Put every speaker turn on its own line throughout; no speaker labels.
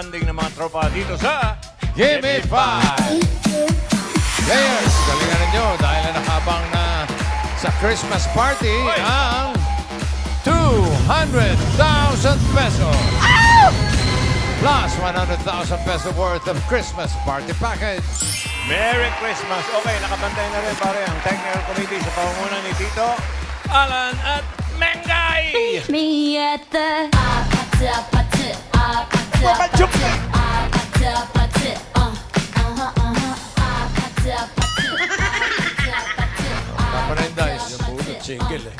bonding ng mga tropa dito sa
Give Me 5! Players, galingan ninyo dahil nakabang na sa Christmas party ang 200,000 pesos. Plus 100,000 pesos worth of Christmas party package.
Merry Christmas. Okay, nakabantay na rin pare ang technical committee sa pangunguna ni Tito, Alan at Mengay.
Me at the
Kaparendays.
Yung budot, single eh.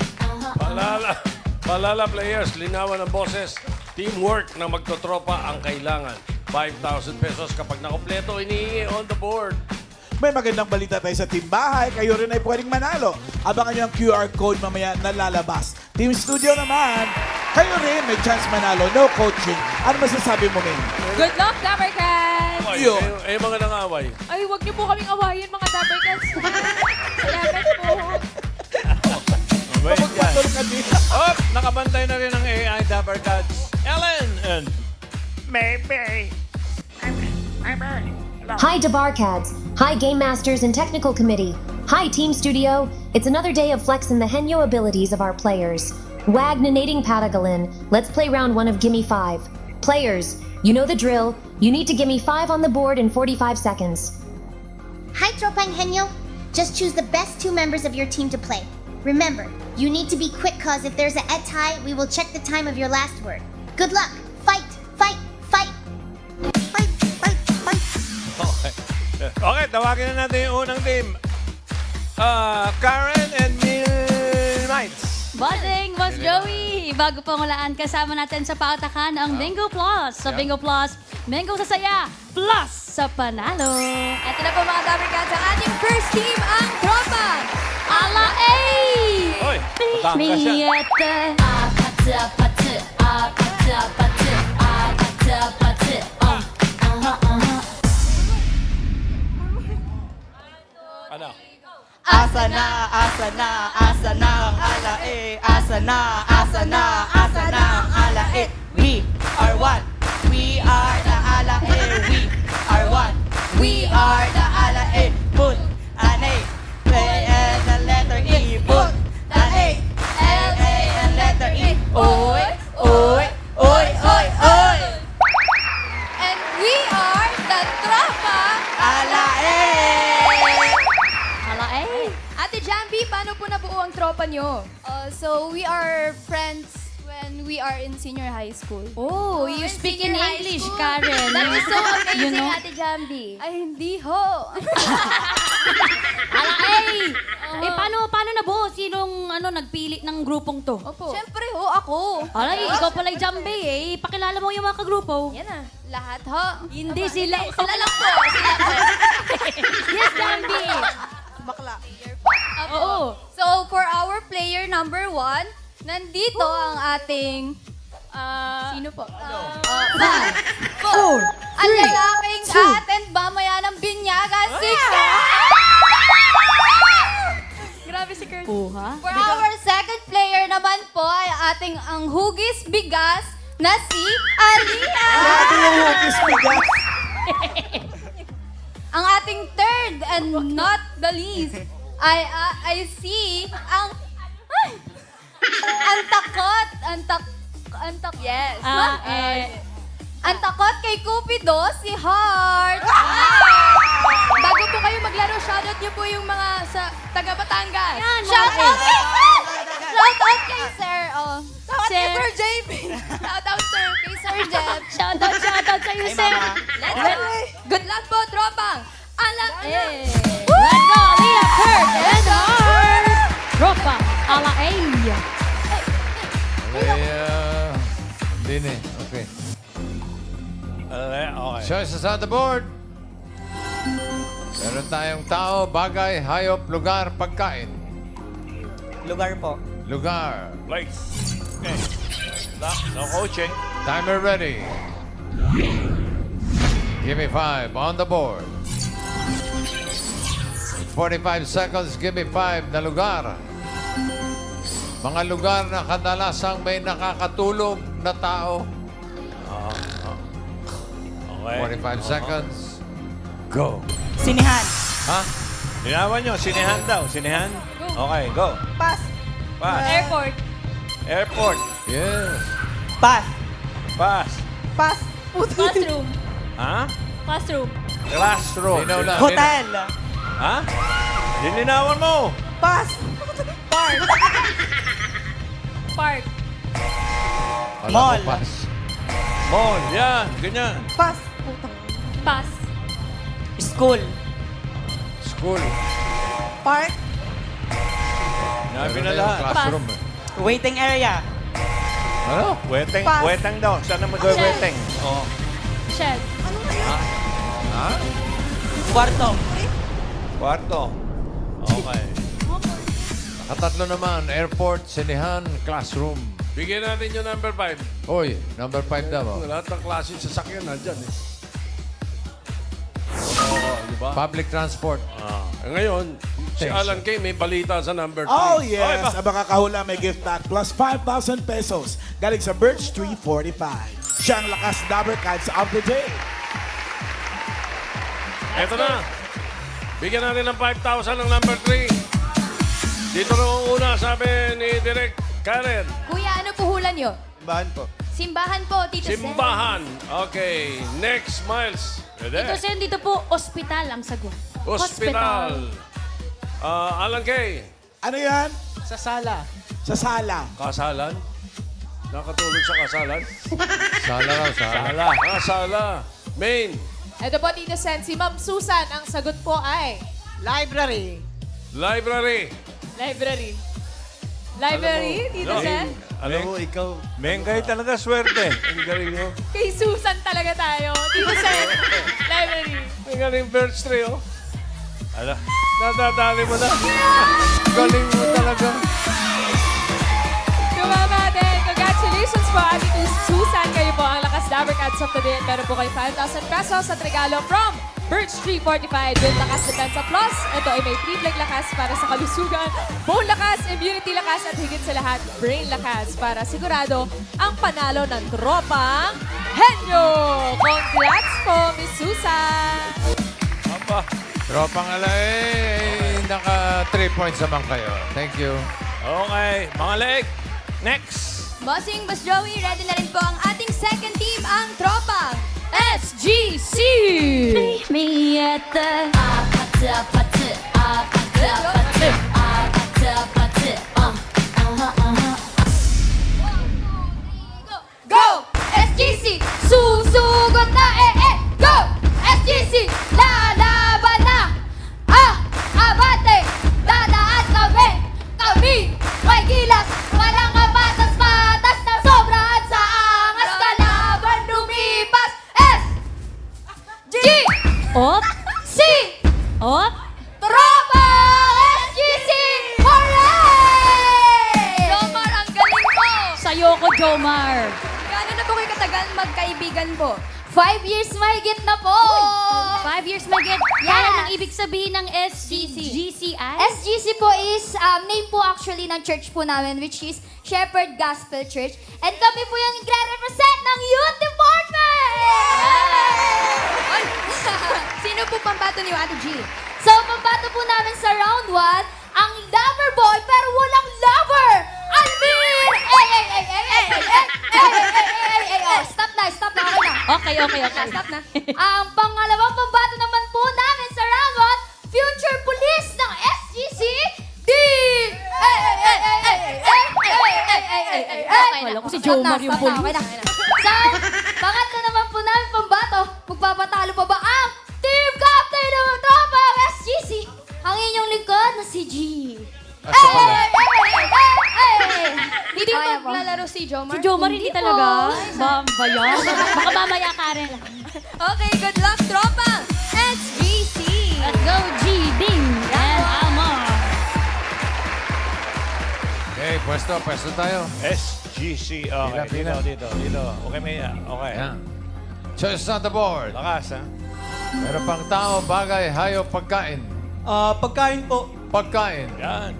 Palala players, linawan ng boses. Teamwork na magtotropa ang kailangan. 5,000 pesos kapag nakompleto, inihingi on the board.
May magandang balita tayo sa Team Bahay. Kayo rin ay pwedeng manalo. Abangan nyo ang QR code mamaya na lalabas. Team Studio naman, kayo rin may chance manalo. No coaching. Ano masasabi mo, Ming?
Good luck, Dabbercats!
Ay,
Yo.
mga nangaway.
Ay, huwag niyo po kaming awayin, mga Dabbercats. Salamat po.
Wait yan.
Magpatol ka dito.
Oh, nakabantay na rin ang AI Dapper Cats, Ellen and Maybe.
Hi, Dabarcads. Hi, Game Masters and Technical Committee. Hi, Team Studio. It's another day of flexing the Henyo abilities of our players. Wagnanating Patagalin. Let's play round 1 of Gimme 5. Players, you know the drill. You need to gimme 5 on the board in 45 seconds.
Hi, Tropang Henyo. Just choose the best 2 members of your team to play. Remember, you need to be quick cause if there's a tie, we will check the time of your last word. Good luck. Fight, fight, fight. Fight, fight, fight.
Okay. Okay, tawagin na natin yung unang team. Karen and Mites.
Bossing, Boss Joey! Bago pang hulaan, kasama natin sa pautakan ang Bingo Plus. Sa Bingo Plus, Bingo sa saya, plus sa panalo. Ito na po mga Dabbercats, ang ating first team, ang Tropa! Ala A!
Oy, patangka siya.
at the...
Ano?
Asa na, asa na, asa na ang alae. Asa na, asa na, asa na ang alae. We are one. We are the alae. We are one. We are the alae. Put an A, and the letter E. Put an A, L-A, and letter E. Oy, oy, oy, oy, oy.
And we are the Tropa!
Alae.
Ala A! Ate Jambi, paano po nabuo ang tropa nyo?
So we are friends when we are in senior high school.
Oh, you speak in
senior high
English,
school.
Karen.
That is so amazing,
You know?
Ate Jambi. Ay, hindi ho.
Ala A! Eh, paano nabuo? Sinong nagpili ng grupong to?
Opo. Siyempre ho, ako.
Alay, ikaw pala yung Jambi eh. Pakilala mo yung mga kagrupo.
Yan na. Lahat ho.
Hindi sila.
Sila lang po. Sila po.
Yes, Jambi!
Bakla.
Opo.
Oo.
So, for our player number 1, nandito ang ating... Sino po?
Four,
Ang lalaking attend mamaya ng binyagan, si Grabe si Kurt.
Puha.
For our second player naman po ay ating ang hugis bigas na si Aliyah.
Grabe yung hugis bigas.
Ang ating third and not the least ay si ang ang takot, yes. Ang takot kay Cupido, si Heart.
Bago po kayo maglaro, shoutout niyo po yung mga sa taga Batangas. Yan,
Shout out kay Sir! Shout out kay Sir, oh.
Sir.
Sir JP. Shout out Sir kay Sir Jeff.
Shoutout sa iyo, sir.
Good luck po, tropang. Alam,
Let's go, Leah, Kurt, and Heart. Tropa, ala A.
Dini. Okay.
Okay.
Choices on the board. Meron tayong tao, bagay, hayop, lugar, pagkain.
Lugar po.
Lugar.
Place. Okay. No coaching.
Timer ready. Give me 5 on the board. 45 seconds, give me 5 na lugar. Mga lugar na kadalasang may nakakatulog na tao.
Okay.
45 seconds. Go.
Sinihan.
Ha?
Linawan nyo, sinehan daw. Sinehan? Okay, go.
Pass.
Pass.
Airport.
Airport.
Yes.
Pass.
Pass.
Pass.
Classroom.
Ha?
Classroom.
Classroom.
Linaw lang.
Hotel.
Ha? Lininawan mo.
Pass.
Park. Park.
Alam
Mall.
ko, pass.
Mall. Yan. Ganyan.
Pass.
Pass.
School.
School.
Park.
Sinabi
Meron
na
yung
lahat.
classroom. eh.
Waiting area.
Ano?
Weteng.
Pass.
Weteng daw. Saan na mag-weteng? Oh.
Shed.
Ha?
Kwarto.
Kwarto. Okay.
Nakatatlo naman. Airport, sinihan, classroom.
Bigyan natin yung number 5.
Uy, number 5 daw. oh.
Lahat ng klase sasakyan nandyan eh. Oo, di ba?
Public transport.
Ngayon, si
Thanks.
Alan Kay may balita sa number 3.
Oh yes, ang makakahula may gift pack plus 5,000 pesos galing sa Birch Tree 45. Siya ang lakas number cards of the day.
Eto na. Bigyan natin ng 5,000 ng number 3. Dito na ang una, sabi ni Direk Karen.
Kuya, ano puhulan nyo?
Simbahan po.
Simbahan po, Tito Sen.
Simbahan. Okay. Next, Miles.
Tito
Pwede.
Sen, dito po, ospital ang sagot.
Hospital. Alan Kay.
Ano yan?
Sa sala.
Sa sala.
Kasalan. Nakatulog sa kasalan.
Sala raw, sala.
Sala. Sala. Main.
Ito po, Tito Sen. Si Ma'am Susan, ang sagot po ay
Library.
Library.
library. Library, Tito Sen?
Alam mo, ikaw. Mengay talaga swerte.
Ang galing mo.
Kay Susan talaga tayo. Tito Sen, library.
Ang galing Birch Tree, oh.
Ala.
Nadadali mo na.
Galing mo talaga.
Tumama din. Congratulations po, Ate Susan. Kayo po ang lakas Dabber Cats of the Day. At meron po kayo 5,000 pesos at regalo from Birch Tree 45 with Lakas Depensa Plus. Ito ay may tripleg lakas para sa kalusugan, bone lakas, immunity lakas, at higit sa lahat, brain lakas para sigurado ang panalo ng tropang Henyo! Congrats po, Miss Susan!
Aba.
Tropang naka 3 points naman kayo. Thank you.
Okay. Mga leg. Next.
Bossing, Boss Joey, ready na rin po ang ating second team, ang tropang
SGC! Meet me at the
Go! SGC! Susugot na Go! SGC! Lalaban na! Abate! Dadaan kami! Kami! May gilas! Walang kapatas-patas na sobrahan sa angas! Kalaban lumipas! S! G!
Op!
C!
Op!
Tropa! SGC! Hooray! Jomar, ang galing po!
Sa'yo ko, Jomar.
Gaano na po kayo katagal magkaibigan po? 5 years mahigit na po!
5 years mag-get.
Yes.
Yan ang ibig sabihin ng SGCI?
SGC po is name po actually ng church po namin, which is Shepherd Gospel Church. And kami po yung nagre-represent ng Youth Department! Ay! Sino po pambato niyo, Ate G? So, pambato po namin sa round 1, ang lover boy pero walang lover! Alvin! Stop na, okay na.
Okay.
Stop na. Ang pangalawang pambato naman po namin sa round 1, future police ng SGC, D!
Wala ko si Jomar yung
Okay na. So, pangatlo naman po namin pambato, magpapatalo pa ba ang team captain ng tropa ng SGC? Ang inyong lingkod na si G. Hindi
Kaya
po
ba?
maglalaro si Jomar?
Si Jomar hindi talaga. Bayan. Baka mamaya ka rin.
Okay, good luck, tropa! SGC!
Let's go, G, Bing, and Amar.
Okay, pwesto tayo.
SGC. Okay.
Pila.
Dito. Okay, Maya. Okay.
Yan. Choice on the board.
Lakas, ha?
Meron pang tao, bagay, hayop, pagkain.
Pagkain po.
Pagkain.
Yan.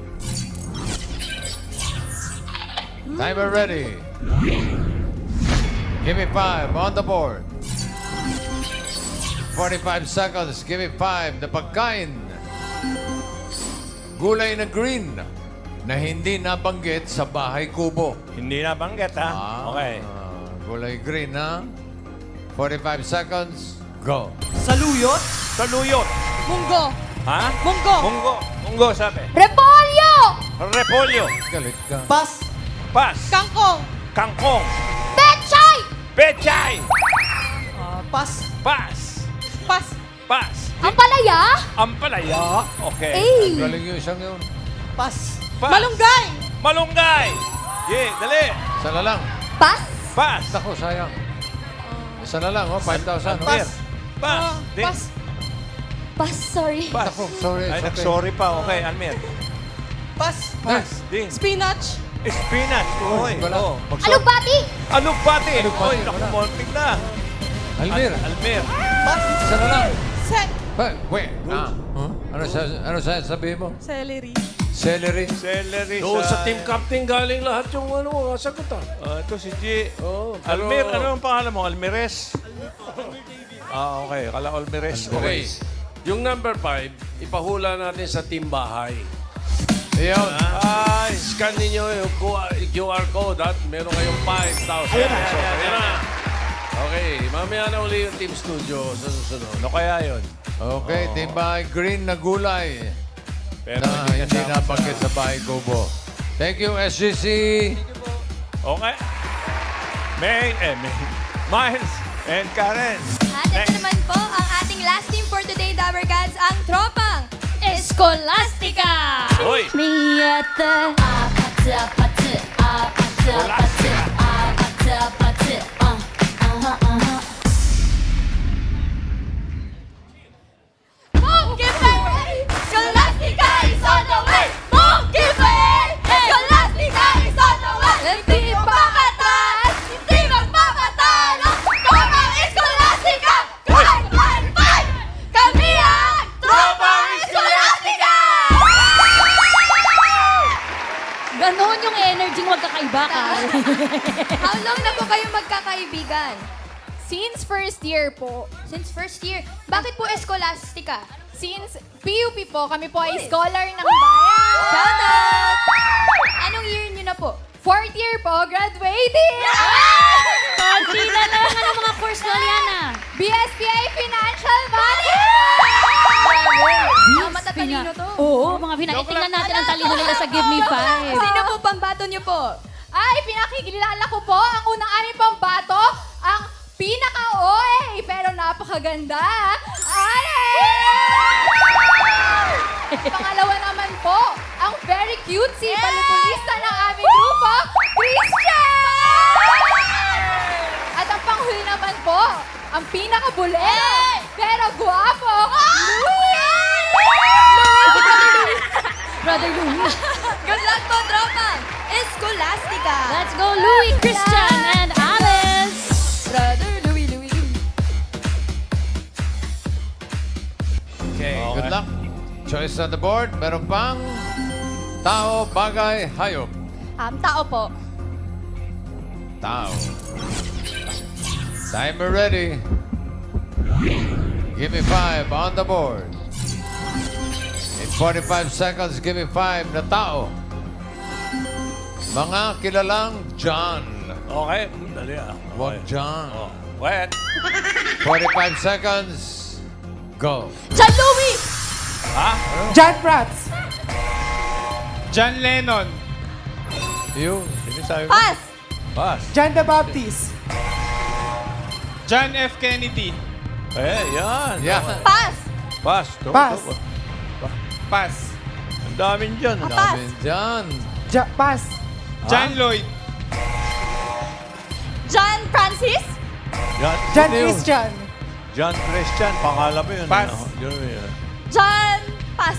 Timer ready. Give me 5 on the board. 45 seconds, give me 5 na pagkain. Gulay na green na hindi nabanggit sa bahay kubo.
Hindi na banggit, ha? Okay.
Gulay green, ha? 45 seconds, go.
Saluyot.
Saluyot.
Munggo.
Ha?
Munggo.
Munggo. Munggo, sabi.
Repolyo!
Repolyo.
Galit ka.
Pas.
Pas.
Kangkong.
Kangkong.
Pechay!
Pechay.
Pas.
Pas.
Pas.
Pas.
Ampalaya?
Ampalaya. Okay.
Eh!
Galing yung isang yun.
Pas.
Pas.
Malunggay.
Malunggay. Dali.
Isa na lang.
Pas?
Pas.
Naku, sayang. Isa na lang, 5,000.
Pas. Pas. Din.
Pas.
Pas, sorry.
Pas.
Naku, sorry.
Ay,
it's okay.
nag-sorry pa. Okay, Almir.
Pas.
Pas. Din.
Spinach.
Spinach. Uy.
Wala.
Oh,
Alugbati?
Alugbati.
Alugbati,
Uy, naku,
wala.
montik na.
Almir.
Almir.
Pas.
Isa na lang.
Set.
Ano sabihin mo?
Celery.
Celery.
Celery
Doon sa team captain galing lahat yung sagot
Ito si G.
Oh, pero-
Almir, ano ang pangalan mo? Almires? Okay. Kala Almires.
Okay.
Okay.
Yung number 5, ipahula natin sa team bahay.
Ayun.
Ay, scan ninyo yung QR code at meron kayong 5,000. Ayan na. Okay, mamaya na uli yung team studio sa susunod.
Ano kaya yun?
Okay, team bahay green na gulay.
Pero
Na hindi nabanggit sa bahay kubo. Thank you, SGC.
Okay. Miles and Karen.
At ito naman po ang ating last team for today, Dabber Cats, ang tropang Escolastica!
Uy!
Me at the apate, apate, apate, apate, apate, apate, Monkey Play! Scholastica is on the way! Monkey Play! Scholastica is on the way! Hindi makataas! Hindi magpapatalo! Tropang Escolastica! Fight! Fight! Fight! Kami ang Tropang Escolastica!
Ganon yung energy ng magkakaiba ka.
How long na po kayo magkakaibigan?
Since first year po.
Since first year. Bakit po Escolastica?
Since PUP po, kami po ay scholar ng bayan.
Shout out! Anong year nyo na po?
Fourth year po, graduating!
Konti na lang. Ano mga course na, Liana?
BSPA Financial Management!
Matatalino to.
Oo, mga tingnan natin ang talino nila sa Give Me 5.
Sino po pambato nyo po?
Ay, pinakikilala ko po ang unang anim pambato, ang pinaka-OA, pero napakaganda. Ay! Pangalawa naman po, ang very cutesy, balibulista ng aming grupo, Christian! At ang panghuli naman po, ang pinaka-bulero, pero guwapo, Louie!
Brother Louie.
Good luck po, tropa! Escolastica!
Let's go, Louie, Christian, and Alice.
Brother Louie, Louie, Louie.
Okay, good luck. Choice on the board. Meron pang tao, bagay, hayop.
Tao po.
Tao. Timer ready. Give me 5 on the board. In 45 seconds, give me 5 na tao. Mga kilalang John.
Okay. Dali ah.
Wag John.
Oh. Wait.
45 seconds. Go.
John Louie!
Ha?
John Prats.
John Lennon.
You.
Sino sabi mo?
Pass!
Pass.
John the Baptist.
John F. Kennedy.
Yan.
Yeah.
Pass!
Pass.
Pass.
Pass.
Ang daming dyan.
Pass!
Dami John.
Pass.
John Lloyd.
John Francis?
John,
John
Sino yun?
Christian.
John Christian. Pangalan mo yun.
Pass.
Ano? Yun.
John Pass!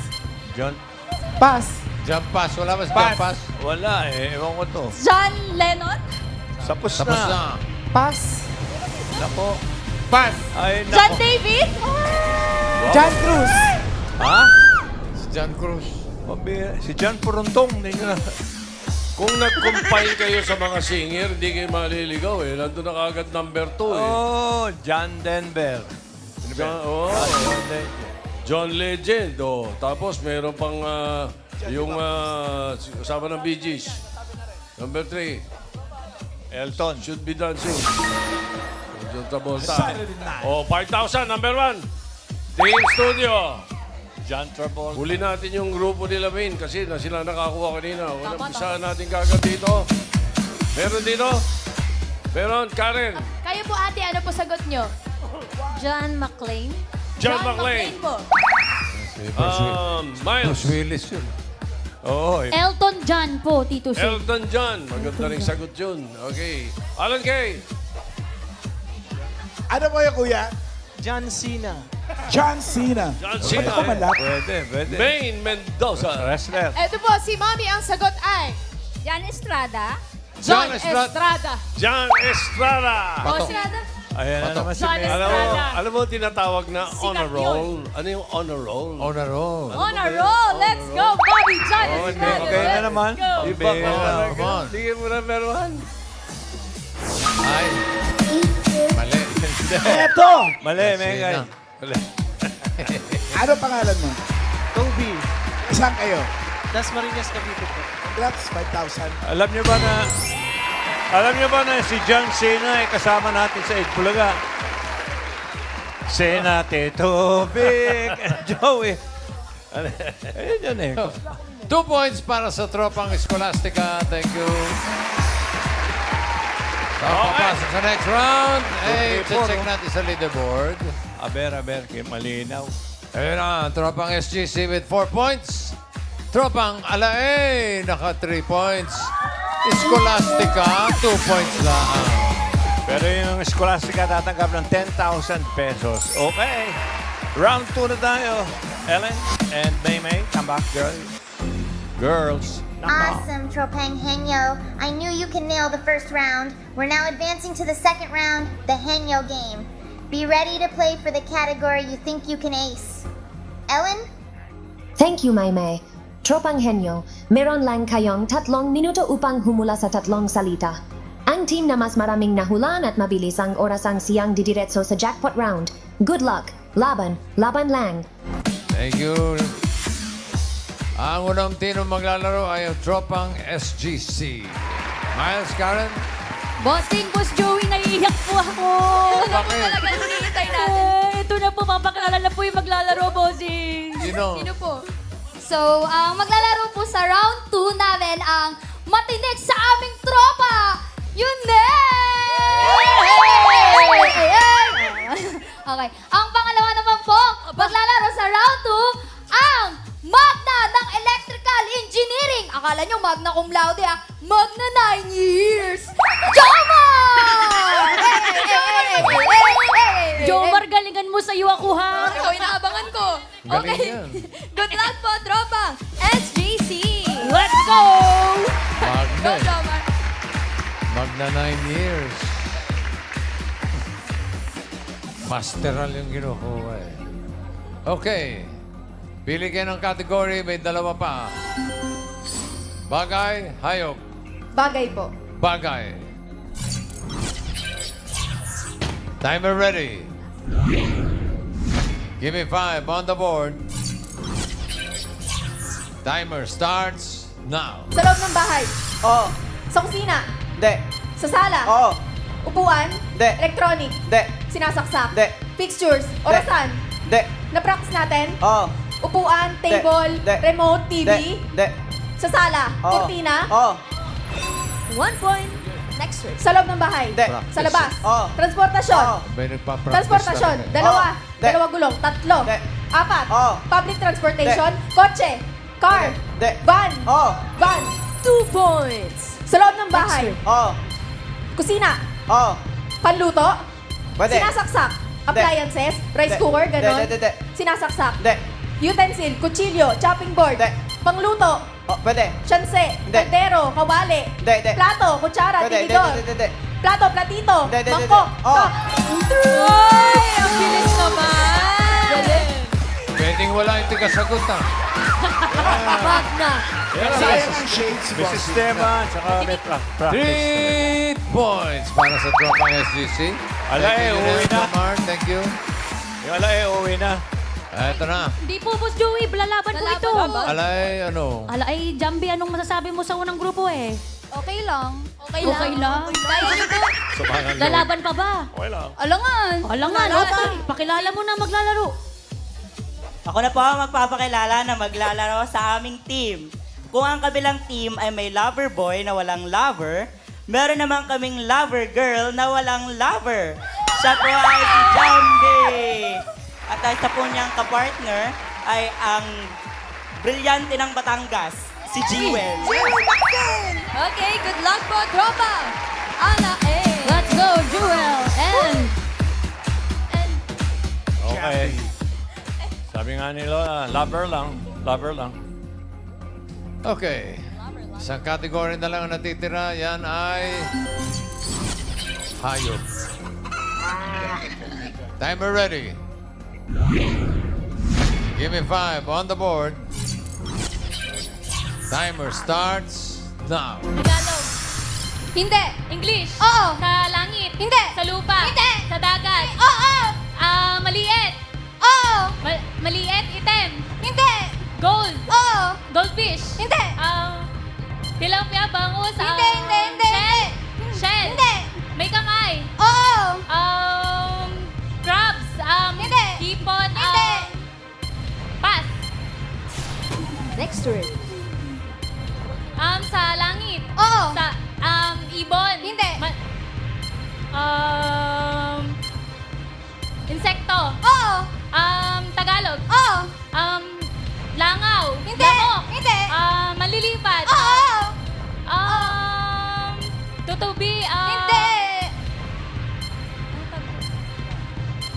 John.
Pass.
Jump pass. Wala ba si
Pass.
jump pass?
Wala eh. Ewan ko to.
John Lennon?
Tapos
Tapos
na.
na.
Pass.
Nako.
Pass.
Ay, nako.
John David?
John Cruz.
Ha?
Si John Cruz.
Si John Puruntong. Hindi nyo na.
Kung nag-compile kayo sa mga singer, hindi kayo maliligaw eh. Nandun na kagad number 2 eh.
Oh, John Denver.
John Legend. Oh. Tapos meron pang yung kasama ng Bee Gees. Number 3.
Elton.
Should be dancing. John Travolta.
Saturday night.
Oh, 5,000. Number 1. Team Studio.
John Travolta.
Huli natin yung grupo nila Main kasi na sila nakakuha kanina. Umpisa natin kagad dito. Meron dito? Meron, Karen.
Kayo po ate, ano po sagot nyo?
John McClane.
John McClane.
po.
Miles.
Bruce Willis yun.
Oo.
Elton John po, Tito Sen.
Elton John. Maganda rin sagot yun. Okay. Alan Kay.
Ano po yung kuya?
John Cena.
John Cena.
John
Ano
Cena.
pa malap?
Pwede.
Main Mendoza.
Wrestler.
Ito po, si Mami ang sagot ay
John Estrada.
John
John Estrada.
Estrada.
John Estrada.
Pato.
Estrada.
Ayan na naman si
John
May.
Estrada.
Alam mo tinatawag na
Sikat
honor
yun.
roll? Ano yung honor roll?
On a roll.
On a roll. Let's go, Mami. John Estrada.
Okay na
Let's
naman.
go.
Iba ka
Come
talaga.
on.
Sige mo na meron.
Ay. Mali.
Eto!
Mali, Mengay.
Sina.
Mali.
Ano pangalan mo?
Toby.
Saan kayo?
Dasmariñas, Cavite po.
Congrats, 5,000.
Alam niyo ba na si John Cena ay kasama natin sa Itbulaga? Cena, Tito, Vic, Joey. Ayun yun eh.
2 points para sa tropang Scholastica. Thank you. Papasok sa next round. Eh, check natin sa leaderboard.
Aber, malinaw.
Ayun na, tropang SGC with 4 points. Tropang Alae, naka 3 points. Scholastica, 2 points lang.
Pero yung Scholastica tatanggap ng 10,000 pesos. Okay. Round 2 na tayo. Ellen and Maymay, come back, girls.
Awesome, Tropang Henyo. I knew you can nail the first round. We're now advancing to the second round, the Henyo game. Be ready to play for the category you think you can ace. Ellen?
Thank you, Maymay. Tropang Henyo, meron lang kayong 3 minuto upang humula sa 3 salita. Ang team na mas maraming nahulaan at mabilis ang oras ang siyang didiretso sa jackpot round. Good luck. Laban lang.
Thank you. Ang unang team maglalaro ay ang tropang SGC. Miles, Karen?
Bossing, Boss Joey, naiiyak po ako. Ito na po
Bakit?
talaga hinihintay natin. Ito na po, papakilala na po yung maglalaro, Bossing.
Sino?
Sino po? So, ang maglalaro po sa round 2 namin ang matinik sa aming tropa, yun Okay. Ang pangalawa naman po, maglalaro sa round 2 ang Magna ng Electrical Engineering. Akala nyo Magna cum laude Magna 9 years. Jomar!
Jomar, galingan mo sa iyo ako, ha?
Ikaw, inaabangan ko.
Galing
Okay.
yan.
Good luck po, tropa. SGC.
Let's go!
Magna.
Go, Jomar.
Magna 9 years. Masteral yung kinukuha eh. Okay. Pili kayo ng category. May 2 pa. Bagay, hayop.
Bagay po.
Bagay. Timer ready. Give me 5 on the board. Timer starts now.
Sa loob ng bahay.
Oo.
Sa kusina.
Hindi.
Sa sala.
Oo.
Upuan.
Hindi.
Electronic.
Hindi.
Sinasaksak.
Hindi.
Fixtures. Orasan.
Hindi.
Na-practice natin.
Oo.
Upuan, table,
Hindi.
remote, TV.
Hindi.
Sa sala.
Oo.
Kurtina.
Oo.
1 point. Next week.
Sa loob ng bahay.
Hindi.
Sa labas.
Oo.
Transportasyon.
Oo.
May nagpa-practice
Transportasyon.
talaga.
Dalawa.
Hindi.
Dalawa gulong. 3.
Hindi.
4.
Oo.
Public transportation. Kotse. Car.
Hindi.
Van.
Oo.
Van.
2 points.
Sa loob ng bahay.
Oo.
Kusina.
Oo.
Panluto.
Pwede.
Sinasaksak. Appliances. Rice
Hindi.
cooker. Ganon.
Hindi.
Sinasaksak.
Hindi.
Utensil. Kutsilyo. Chopping board.
Hindi.
Pangluto.
Oo. Pwede.
Syanse.
Hindi.
Kaldero. Kawali.
Hindi.
Plato. Kutsara.
Pwede.
Tinidor.
Hindi.
Plato. Platito.
Hindi.
Mangkok.
Oo.
Cup.
Ay, ang bilis naman.
Pwedeng wala yung tigasagot ha.
Magna.
Sayang ang shades,
May
boss.
sistema, tsaka may practice.
3 points para sa tropang SGC.
Ala,
Thank you,
uwi na.
Mark. Thank you.
Yung Alae, uuwi na.
Eto na.
Hindi po, Boss Joey. Lalaban po ito.
Alay, ano?
Ala, ay, Jambi, anong masasabi mo sa unang grupo eh?
Okay lang. Okay
Okay lang.
Kaya niyo po.
Sumakan doon.
Lalaban pa ba?
Okay lang.
Alangan.
Alangan, okay. Pakilala mo na maglalaro.
Ako na po ang magpapakilala na maglalaro sa aming team. Kung ang kabilang team ay may lover boy na walang lover, meron naman kaming lover girl na walang lover. Siya po ay si Jambi. At ang isa po niyang kapartner ay ang brilyante ng Batangas, si Jewel.
Okay, good luck po, tropa. Ala, eh.
Let's go, Jewel. And
Okay. Sabi nga nila, lover lang. Lover lang.
Okay. Isang category na lang ang natitira. Yan ay... hayop. Timer ready. Give me 5 on the board. Timer starts now.
Tagalog.
Hindi.
English.
Oo.
Sa langit.
Hindi.
Sa lupa.
Hindi.
Sa dagat.
Oo.
Maliit.
Oo.
Maliit, item.
Hindi.
Gold.
Oo.
Goldfish.
Hindi.
Tilapia, bangus.
Hindi.
Shell.
Hindi.
May kamay.
Oo.
Crabs.
Hindi.
Hipon.
Hindi.
Pass.
Next word.
Sa langit.
Oo.
Sa, ibon.
Hindi.
Insekto.
Oo.
Tagalog.
Oo.
Langaw.
Hindi.
Lamok.
Hindi.
Malilipad.
Oo.
Tutubi.
Hindi.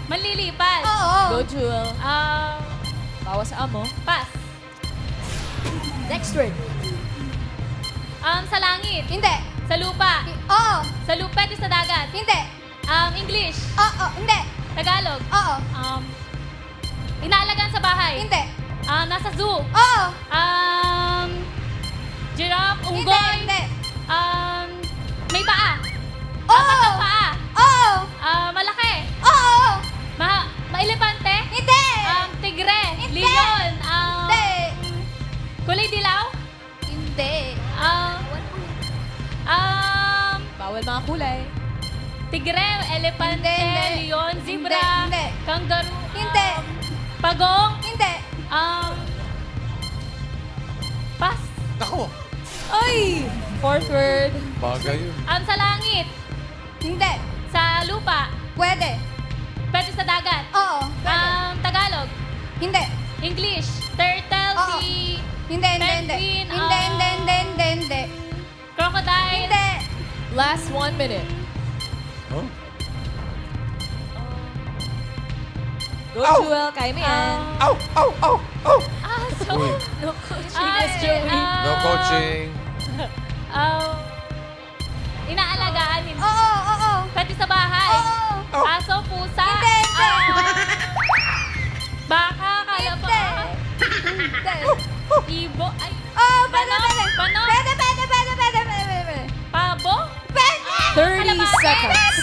Malilipad.
Oo.
Go, Jewel. Bawas sa amo.
Pass.
Next word.
Sa langit.
Hindi.
Sa lupa.
Oo.
Sa lupa, pwede sa dagat.
Hindi.
English.
Oo. Hindi.
Tagalog.
Oo.
Inaalagaan sa bahay.
Hindi.
Nasa zoo.
Oo.
Giraffe,
Hindi.
unggoy.
Hindi.
May paa.
Oo.
Apat na paa.
Oo.
Malaki.
Oo.
Maelepante.
Hindi.
Tigre.
Hindi.
Leon.
Hindi.
Kulay dilaw.
Hindi.
Bawal mga kulay.
Tigre, elepante,
Hindi.
leon, zebra,
Hindi.
kangaroo.
Hindi.
Pagong.
Hindi.
Pass.
Ako!
Ay! Fourth word.
Bagay yun.
Sa langit.
Hindi.
Sa lupa.
Pwede.
Pwede sa dagat.
Oo.
Tagalog.
Hindi.
English. Turtle,
Oo.
sea,
Hindi.
Penguin,
Hindi.
crocodile.
Hindi.
Last 1 minute.
Huh?
Go, Jewel. Kaya mo yan.
So,
No coaching, Miss Joey.
No coaching.
Inaalagaan nila.
Oo.
Pwede sa bahay.
Oo.
Aso, pusa.
Hindi.
Baka, kalapa.
Hindi.
Ibo. Ay,
Oo, pwede.
Panog.
Pwede.
Pabo.
Pwede.
30 seconds.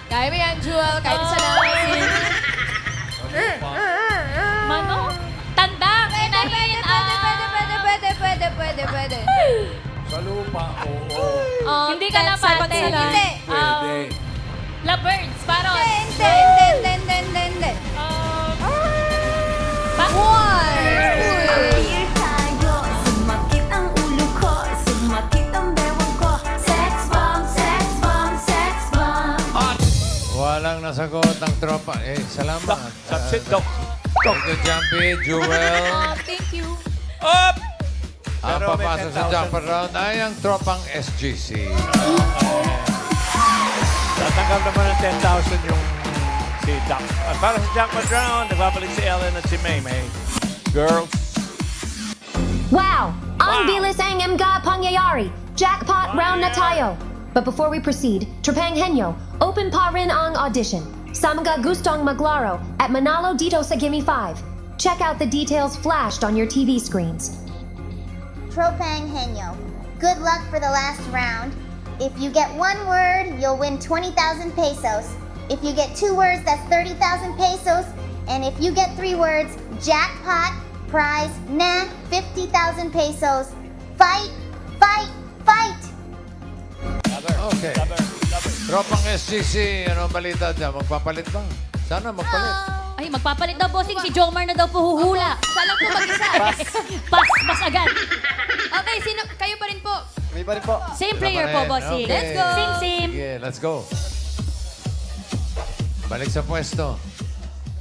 Kaya mo yan, Jewel. Kaya mo sa namin.
Manok. Tandang. Inahin.
Pwede.
Sa lupa, oo.
Hindi
10
kalapate.
seconds na lang.
Hindi.
Pwede.
Lovebirds. Parot.
Hindi.
Here tayo, sumakit ang ulo ko, sumakit ang bewang ko. Sex bomb.
Walang nasagot ang tropa. Salamat.
Subsit, Doc.
Thank you, Jambi, Jewel.
Thank you.
Up!
Ang
Pero may
papasok sa
10,000.
jumper round ay ang tropang SGC.
Tatanggap naman ng 10,000 yung si Doc. At para sa jackpot round, nagbabalik si Ellen at si Maymay. Girls.
Wow! Ang bilis ang mga pangyayari. Jackpot round na tayo. But before we proceed, Trapang Henyo, open pa rin ang audition. Sa mga gustong maglaro at manalo dito sa Gimme 5. Check out the details flashed on your TV screens.
Tropang Henyo, good luck for the last round. If you get one word, you'll win 20,000 pesos. If you get 2 words, that's 30,000 pesos. And if you get 3 words, jackpot, prize, 50,000 pesos. Fight, fight, fight!
Okay. Tropang SGC, ano ang balita dyan? Magpapalit ba? Sana magpalit.
Ay, magpapalit daw, bossing. Si Jomar na daw po huhula.
Siya lang po mag-isa.
Pas agad.
Okay, kayo pa rin po.
May pa rin po.
Same player po, bossing.
Okay.
Let's go. Sim.
Sige, let's go. Balik sa pwesto.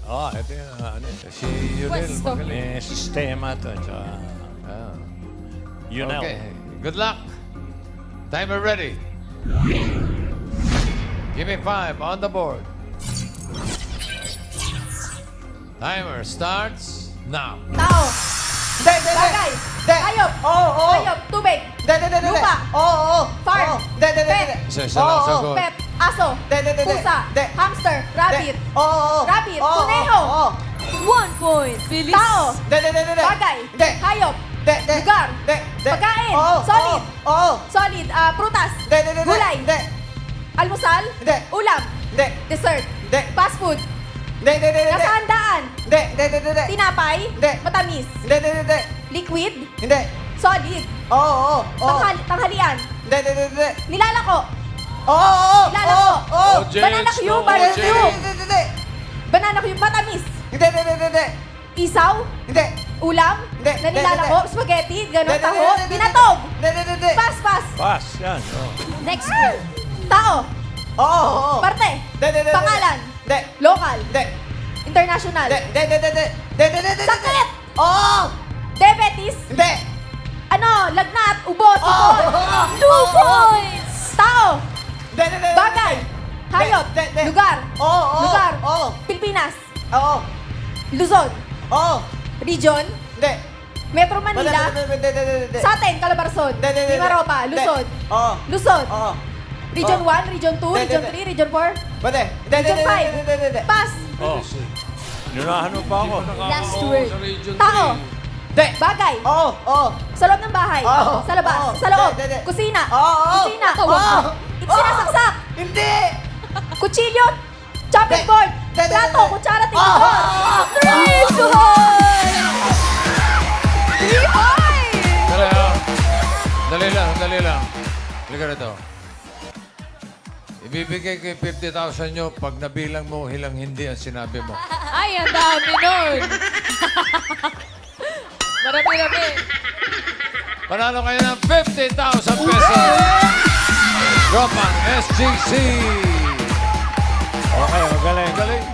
Ito yung ano.
Si Yunel,
Pwesto.
magaling.
May sistema to. Tsaka,
Ah.
Yunel.
Okay, good luck. Timer ready. Give me 5 on the board. Timer starts now.
Tao. Bagay. Hayop. Oo. Hayop. Tubig. Lupa. Oo. Farm. Pet.
Isa-isa lang sagot.
Pet. Aso. Pusa. Hamster. Rabbit. Rabbit.
Oh,
Kuneho.
1 point. Bilis.
Tao. Bagay. Hayop. Lugar. Pagkain. Solid. Solid. Prutas. Gulay. Almusal. Ulam. Dessert. Fast food. Nasa handaan. Tinapay. Matamis. Liquid. Solid. Tanghalian. Nilalako. Nilalako. Banana cube. Barbecue. Banana cube. Matamis. Isaw. Ulam. Na nilalako. Spaghetti. Ganon taho. Binatog. Pass.
Pass. Yan.
Next group.
Tao. Parte. Pangalan. Local. International. Sakit. Diabetes. Ano? Lagnat. Ubo. Sipon. 2 points. Tao. Bagay. Hayop. Lugar. Lugar. Pilipinas. Luzon. Region. Metro Manila. Sa atin, Calabarzon. Mimaropa. Luzon. Luzon. Region 1, Region 2, Region 3, Region 4. Region 5. Pass.
Nunahan mo pa ako.
Last word.
Tao. Bagay. Sa loob ng bahay. Sa labas. Sa loob. Kusina. Kusina. Sinasaksak.
Hindi!
Kutsilyo. Chopping board. Plato. Kutsara. Tinidor.
3 points. 3 points.
Dali lang. Halika rito. Ibibigay ko yung 50,000 nyo pag nabilang mo hilang hindi ang sinabi mo.
Ay, ang dami nun. Marami-rami.
Panalo kayo ng 50,000 pesos. Tropang SGC.
Okay, magaling.
Galing.